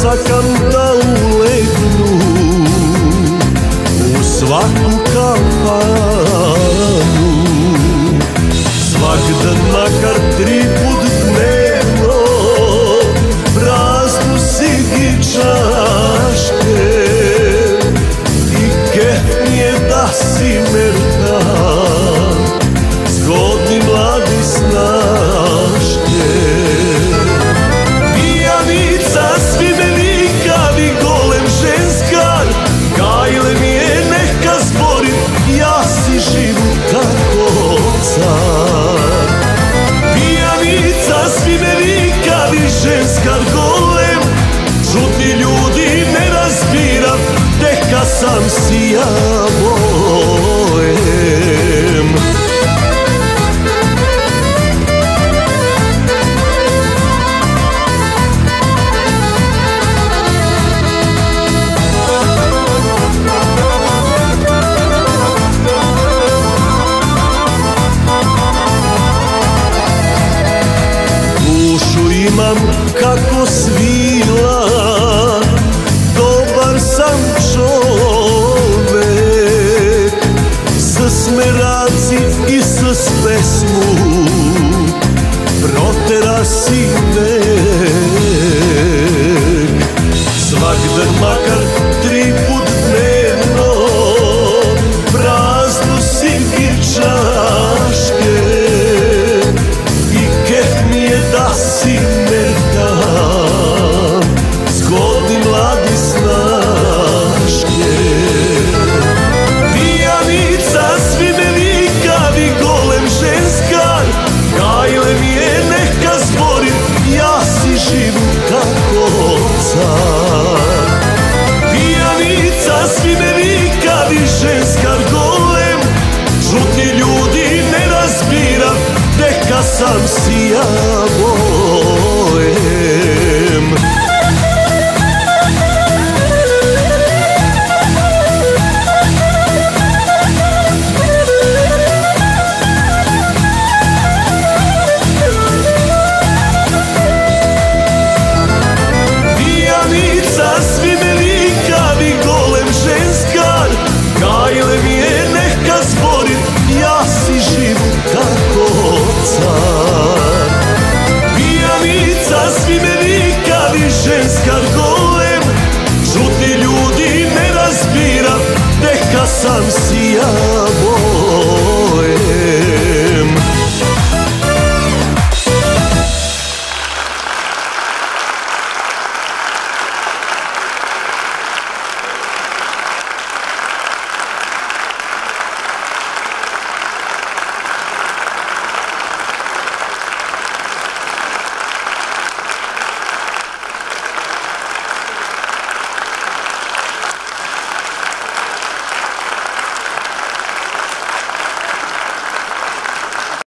sakam da ulegnu u svaku kafanu. Svak dan makar 3 put dnevno praznu sigi čaške i kef mi je da si merkan zgodni mladi snaške. Pijanica svi me vikavi golem ženskar, gajle mi je neka zborim, ja si živu tako car. Pijanica svi me vikavi ženskar golem, čudni ljudi ne razbiram, neka sam si ja bojem. Dušu imam kako svila, dobar sam čovek, s smeraci i s pesmu protera si nek. Svak dan makar 3 put dnevno praznu si čaške i kef mi je da si merkan zgodni mladi snaške. Pijanica svi me vikavi golem ženskar, gajle mi je neka zborim, ja si živu tako car. Pijanica svi me vikavi ženskar golem, žutni ljudi ne razbiram, neka sam si ja bojem. Pijanica svi me vikavi golem ženskar, gajle mi je neka zborim, ja si živu tako car. Pijanica svi me vikavi ženskar golem, žutni ljudi ne razbiram, neka sam si ja